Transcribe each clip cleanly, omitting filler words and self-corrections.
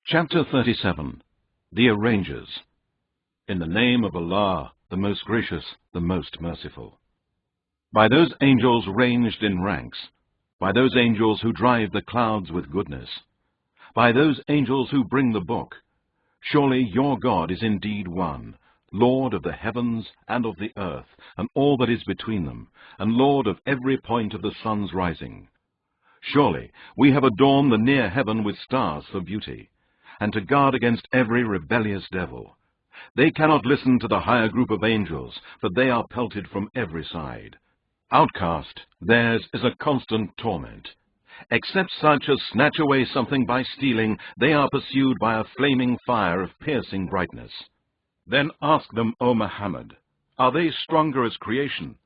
Chapter 37. The Arrangers. In the name of Allah, the most gracious, the most merciful. By those angels ranged in ranks, by those angels who drive the clouds with goodness, by those angels who bring the book, surely your God is indeed one, Lord of the heavens and of the earth, and all that is between them, and Lord of every point of the sun's rising. Surely we have adorned the near heaven with stars for beauty, and to guard against every rebellious devil. They cannot listen to the higher group of angels, for they are pelted from every side. Outcast, theirs is a constant torment. Except such as snatch away something by stealing, they are pursued by a flaming fire of piercing brightness. Then ask them, O Muhammad, are they stronger as creation,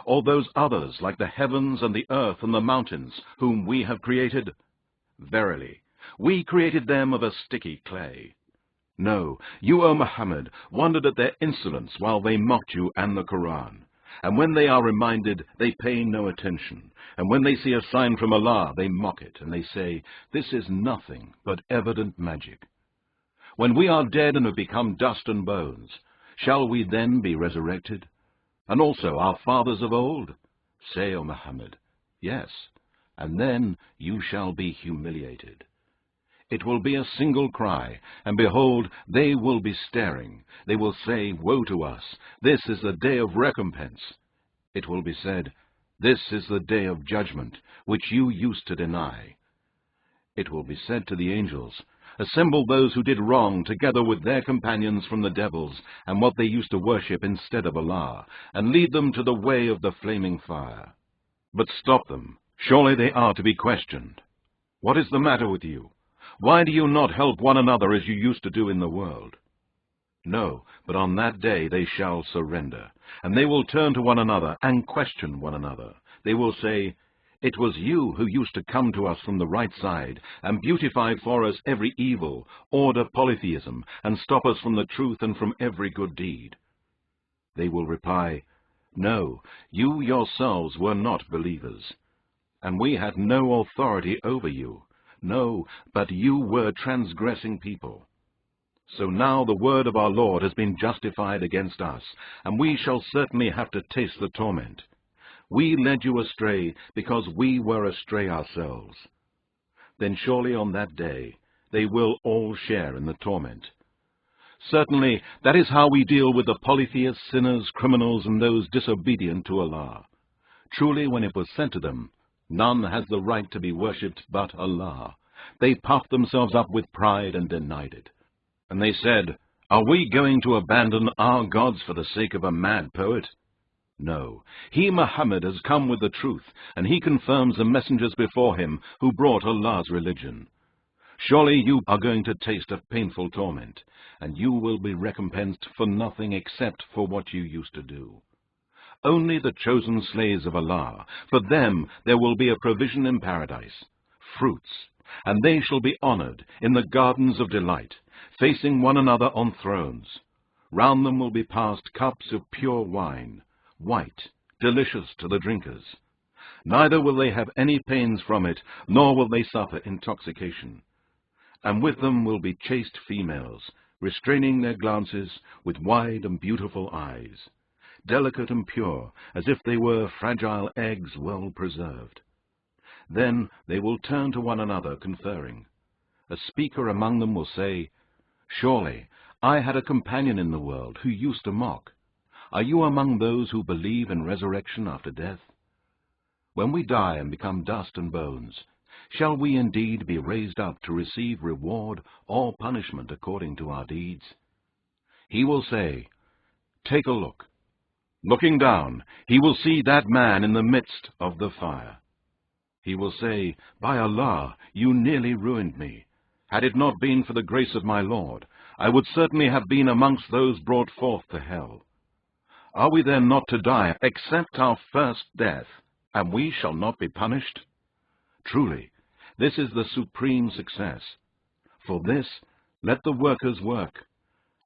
or those others like the heavens and the earth and the mountains, whom we have created? Verily, we created them of a sticky clay. No, you, O Muhammad, wondered at their insolence while they mocked you and the Quran. And when they are reminded, they pay no attention. And when they see a sign from Allah, they mock it, and they say, this is nothing but evident magic. When we are dead and have become dust and bones, shall we then be resurrected? And also our fathers of old? Say, O Muhammad, yes, and then you shall be humiliated. It will be a single cry, and behold, they will be staring. They will say, woe to us, this is the day of recompense. It will be said, this is the day of judgment, which you used to deny. It will be said to the angels, assemble those who did wrong together with their companions from the devils, and what they used to worship instead of Allah, and lead them to the way of the flaming fire. But stop them, surely they are to be questioned. What is the matter with you? Why do you not help one another as you used to do in the world? No, but on that day they shall surrender, and they will turn to one another and question one another. They will say, it was you who used to come to us from the right side, and beautify for us every evil, order polytheism, and stop us from the truth and from every good deed. They will reply, no, you yourselves were not believers, and we had no authority over you. No, but you were transgressing people. So now the word of our Lord has been justified against us, and we shall certainly have to taste the torment. We led you astray because we were astray ourselves. Then surely on that day they will all share in the torment. Certainly that is how we deal with the polytheists, sinners, criminals, and those disobedient to Allah. Truly when it was said to them, none has the right to be worshipped but Allah, they puffed themselves up with pride and denied it. And they said, are we going to abandon our gods for the sake of a mad poet? No, he, Muhammad, has come with the truth, and he confirms the messengers before him who brought Allah's religion. Surely you are going to taste a painful torment, and you will be recompensed for nothing except for what you used to do. Only the chosen slaves of Allah, for them there will be a provision in paradise, fruits, and they shall be honored in the gardens of delight, facing one another on thrones. Round them will be passed cups of pure wine, white, delicious to the drinkers. Neither will they have any pains from it, nor will they suffer intoxication. And with them will be chaste females, restraining their glances with wide and beautiful eyes, delicate and pure, as if they were fragile eggs well preserved. Then they will turn to one another conferring. A speaker among them will say, surely I had a companion in the world who used to mock. Are you among those who believe in resurrection after death? When we die and become dust and bones, shall we indeed be raised up to receive reward or punishment according to our deeds? He will say, take a look. Looking down, he will see that man in the midst of the fire. He will say, by Allah, you nearly ruined me. Had it not been for the grace of my Lord, I would certainly have been amongst those brought forth to hell. Are we then not to die except our first death, and we shall not be punished? Truly, this is the supreme success. For this, let the workers work.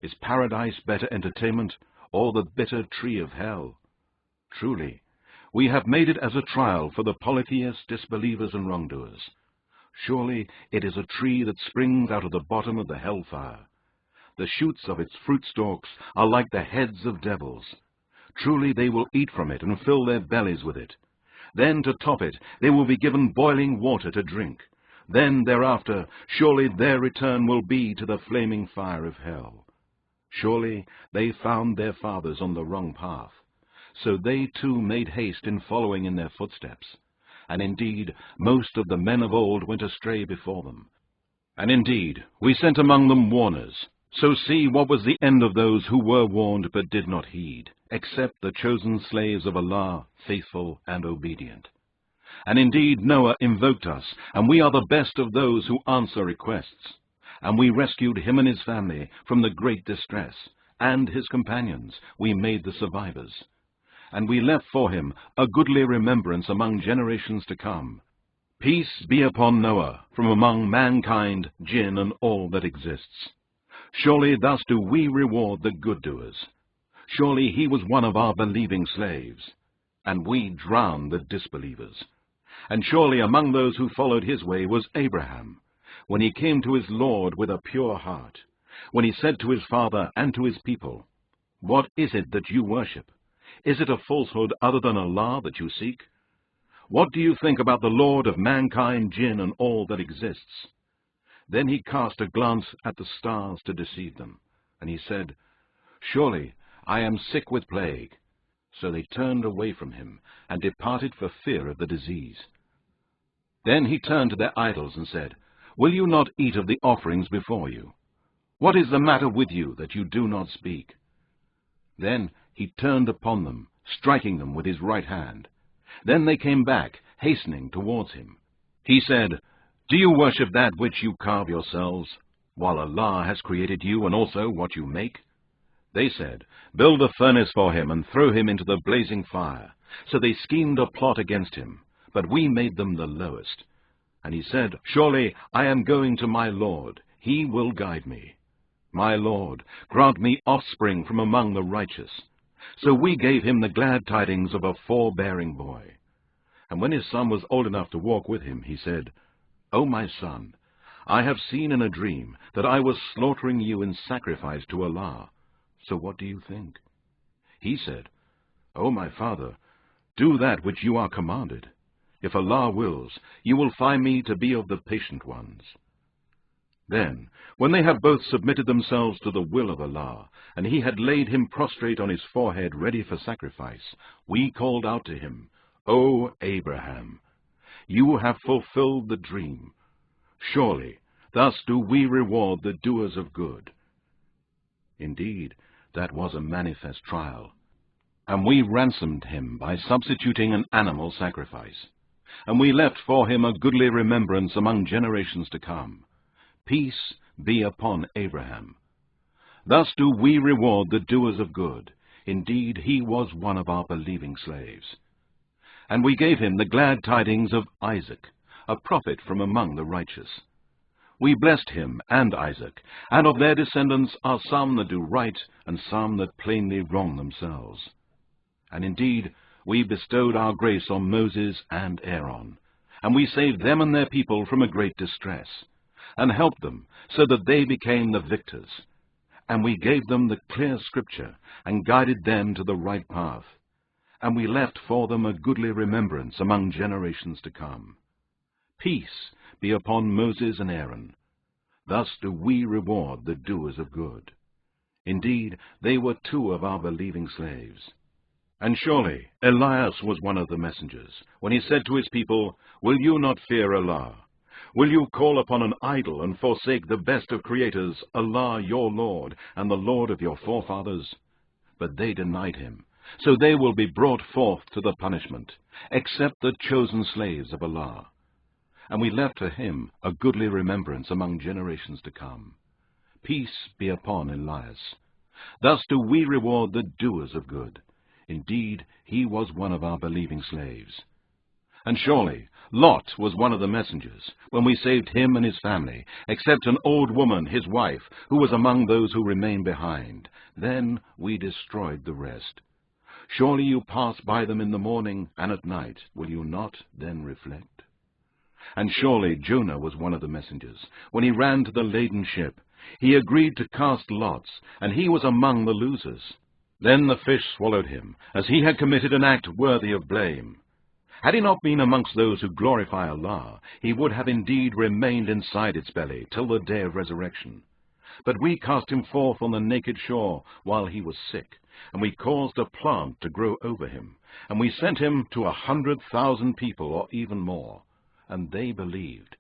Is paradise better entertainment, or the bitter tree of hell? Truly, we have made it as a trial for the polytheists, disbelievers, and wrongdoers. Surely it is a tree that springs out of the bottom of the hellfire. The shoots of its fruit stalks are like the heads of devils. Truly they will eat from it and fill their bellies with it. Then to top it they will be given boiling water to drink. Then thereafter surely their return will be to the flaming fire of hell. Surely they found their fathers on the wrong path. So they too made haste in following in their footsteps. And indeed most of the men of old went astray before them. And indeed we sent among them warners. So see what was the end of those who were warned but did not heed, except the chosen slaves of Allah, faithful and obedient. And indeed Noah invoked us, and we are the best of those who answer requests. And we rescued him and his family from the great distress, and his companions we made the survivors. And we left for him a goodly remembrance among generations to come. Peace be upon Noah from among mankind, jinn, and all that exists. Surely thus do we reward the good doers. Surely he was one of our believing slaves, and we drowned the disbelievers. And surely among those who followed his way was Abraham, when he came to his Lord with a pure heart, when he said to his father and to his people, "What is it that you worship? Is it a falsehood other than Allah that you seek? What do you think about the Lord of mankind, jinn, and all that exists?" Then he cast a glance at the stars to deceive them, and he said, "Surely I am sick with plague." So they turned away from him and departed for fear of the disease. Then he turned to their idols and said, "Will you not eat of the offerings before you? What is the matter with you that you do not speak?" Then he turned upon them, striking them with his right hand. Then they came back, hastening towards him. He said, "Do you worship that which you carve yourselves, while Allah has created you and also what you make?" They said, "Build a furnace for him and throw him into the blazing fire." So they schemed a plot against him, but we made them the lowest. And he said, "Surely I am going to my Lord. He will guide me. My Lord, grant me offspring from among the righteous." So we gave him the glad tidings of a forbearing boy. And when his son was old enough to walk with him, he said, "O my son, I have seen in a dream that I was slaughtering you in sacrifice to Allah. So what do you think?" He said, "O my father, do that which you are commanded. If Allah wills, you will find me to be of the patient ones." Then, when they had both submitted themselves to the will of Allah, and he had laid him prostrate on his forehead ready for sacrifice, we called out to him, "O Abraham, you have fulfilled the dream. Surely, thus do we reward the doers of good." Indeed, that was a manifest trial. And we ransomed him by substituting an animal sacrifice. And we left for him a goodly remembrance among generations to come. Peace be upon Abraham. Thus do we reward the doers of good. Indeed, he was one of our believing slaves. And we gave him the glad tidings of Isaac, a prophet from among the righteous. We blessed him and Isaac, and of their descendants are some that do right, and some that plainly wrong themselves. And indeed, we bestowed our grace on Moses and Aaron, and we saved them and their people from a great distress, and helped them so that they became the victors. And we gave them the clear scripture, and guided them to the right path. And we left for them a goodly remembrance among generations to come. Peace be upon Moses and Aaron. Thus do we reward the doers of good. Indeed, they were two of our believing slaves. And surely Elias was one of the messengers, when he said to his people, "Will you not fear Allah? Will you call upon an idol and forsake the best of creators, Allah your Lord, and the Lord of your forefathers?" But they denied him. So they will be brought forth to the punishment, except the chosen slaves of Allah. And we left to him a goodly remembrance among generations to come. Peace be upon Elias. Thus do we reward the doers of good. Indeed, he was one of our believing slaves. And surely Lot was one of the messengers, when we saved him and his family, except an old woman, his wife, who was among those who remained behind. Then we destroyed the rest. Surely you pass by them in the morning and at night. Will you not then reflect? And surely Jonah was one of the messengers. When he ran to the laden ship, he agreed to cast lots, and he was among the losers. Then the fish swallowed him, as he had committed an act worthy of blame. Had he not been amongst those who glorify Allah, he would have indeed remained inside its belly till the day of resurrection. But we cast him forth on the naked shore while he was sick, and we caused a plant to grow over him, and we sent him to 100,000 people, or even more, and they believed.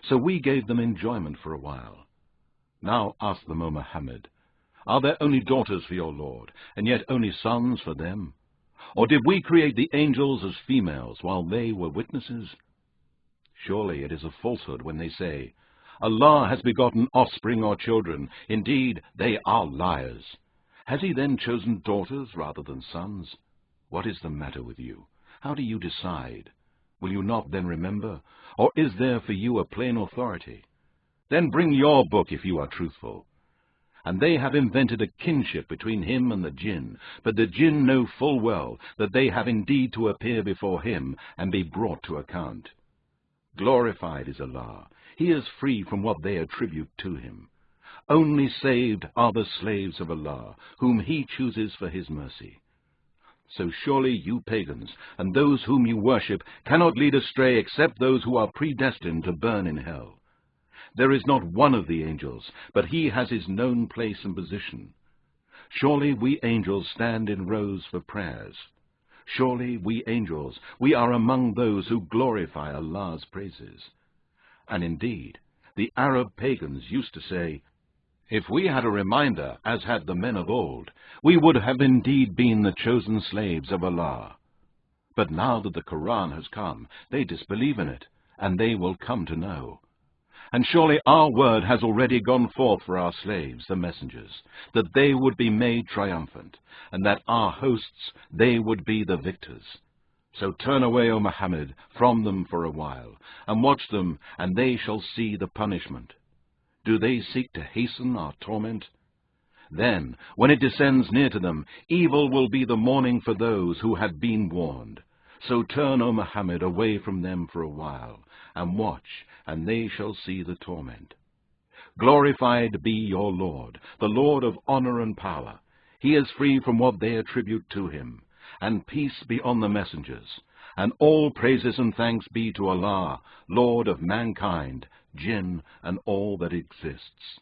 So we gave them enjoyment for a while. Now ask them, O Muhammad, are there only daughters for your Lord, and yet only sons for them? Or did we create the angels as females while they were witnesses? Surely it is a falsehood when they say, Allah has begotten offspring or children. Indeed, they are liars. Has he then chosen daughters rather than sons? What is the matter with you? How do you decide? Will you not then remember? Or is there for you a plain authority? Then bring your book if you are truthful. And they have invented a kinship between him and the jinn, but the jinn know full well that they have indeed to appear before him and be brought to account. Glorified is Allah. He is free from what they attribute to him. Only saved are the slaves of Allah, whom he chooses for his mercy. So surely you pagans, and those whom you worship, cannot lead astray except those who are predestined to burn in hell. There is not one of the angels, but he has his known place and position. Surely we angels stand in rows for prayers. Surely we angels, we are among those who glorify Allah's praises. And indeed, the Arab pagans used to say, if we had a reminder, as had the men of old, we would have indeed been the chosen slaves of Allah. But now that the Quran has come, they disbelieve in it, and they will come to know. And surely our word has already gone forth for our slaves, the messengers, that they would be made triumphant, and that our hosts, they would be the victors. So turn away, O Muhammad, from them for a while, and watch them, and they shall see the punishment. Do they seek to hasten our torment? Then, when it descends near to them, evil will be the morning for those who had been warned. So turn, O Muhammad, away from them for a while, and watch, and they shall see the torment. Glorified be your Lord, the Lord of honor and power. He is free from what they attribute to him, and peace be on the messengers. And all praises and thanks be to Allah, Lord of mankind, jinn, and all that exists.